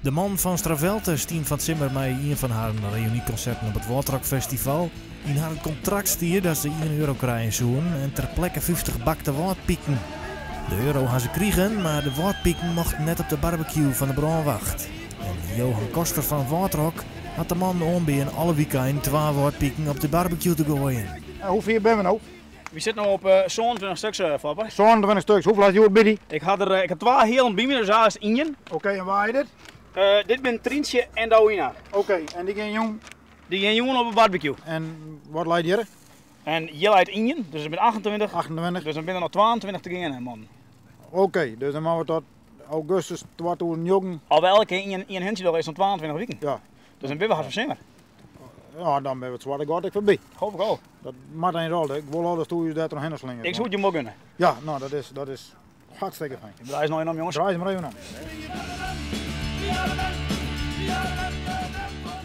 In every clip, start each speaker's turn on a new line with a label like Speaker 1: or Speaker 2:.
Speaker 1: De man van Stravelte, Stien van Zimmer, met een van haar reunieconcerten op het Waterrock Festival. In haar contract stier dat ze €1 krijgen zoen en ter plekke 50 bakte waardpieken. De euro gaan ze krijgen, maar de waardpieken mochten net op de barbecue van de brandwacht. En Johan Koster van Waterrock had de man om alle weekend 2 waardpieken op de barbecue te gooien.
Speaker 2: Hoeveel ben we nou?
Speaker 3: We zitten nu op 27 stuks, Fopper.
Speaker 2: 27 stuks. Hoeveel had je op biddy?
Speaker 3: Ik had 2 heel bij me, dus alles in.
Speaker 2: Oké, en waar is dit?
Speaker 3: Dit ben Trientje en Douina.
Speaker 2: Oké, en die gaan jong.
Speaker 3: Die gaan jongen op een barbecue.
Speaker 2: En wat leidt hier?
Speaker 3: En je leidt in, dus ik ben 28.
Speaker 2: 28.
Speaker 3: Dus dan ben er nog 22 te gaan, man.
Speaker 2: Oké, dus dan maken we tot augustus 2009.
Speaker 3: Al elke keer in Hensje is dan 22 weken.
Speaker 2: Ja.
Speaker 3: Dus dan ben we hard verzimmer.
Speaker 2: Ja, dan ben we het zwarte god ik voorbij.
Speaker 3: Hoop ik al.
Speaker 2: Dat maakt een rol. Ik wil alles toe dat er nog heen slingen.
Speaker 3: Ik zou het je mogen gunnen.
Speaker 2: Ja, nou dat is hartstikke fijn.
Speaker 3: Ik draai eens nog een om, jongens.
Speaker 2: Draai eens maar even om.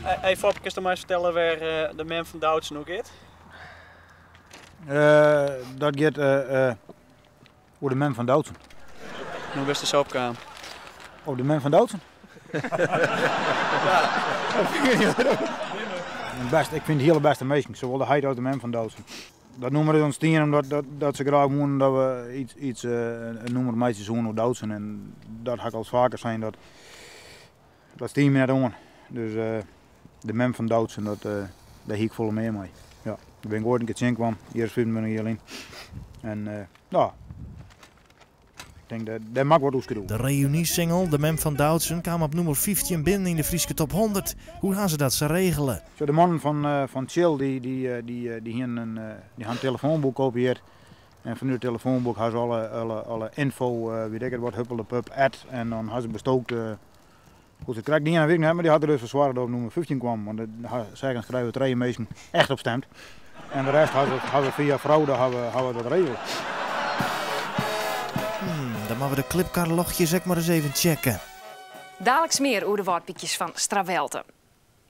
Speaker 4: Hey Fop, kun je mij eens vertellen waar de man van Doutsen ook is?
Speaker 2: Dat gaat hoe de man van Doutsen.
Speaker 4: Hoe best de soapkamer?
Speaker 2: Oh, de man van Doutsen? Best, ik vind het hele beste meisje, zowel de heid als de man van Doutsen. Dat noemen we ons tien omdat dat ze graag moeten dat we iets noemen meisjes zoen op Doutsen. En dat ga ik al vaker zijn dat stien me net aan. Dus de man van Doutsen, daar hiek ik volle meer mee. Ja, daar ben ik ooit een keer kwam, eerst 5 minuten hierin. En ja, ik denk dat mag wat doen.
Speaker 1: De reuniesingle, De Man van Doutsen, kwam op nummer 15 binnen in de Friese top 100. Hoe gaan ze dat ze regelen?
Speaker 2: Zo, de man van Chill die een telefoonboek kopieert. En van het telefoonboek hebben ze alle info, weet ik het wat, huppelde pup, ad. En dan hebben ze bestookt. Goed, ik krijg niet aan de week, maar die hadden dus verzwaard dat op nummer 15 kwam. Want daar zeggen schrijven 3 mensen echt op stemt. En de rest hadden we via fraude hebben we dat regelen.
Speaker 1: Dan moeten we de clipcarlogjes ook maar eens even checken.
Speaker 5: Dadelijk meer over de waardpiekjes van Stravelte.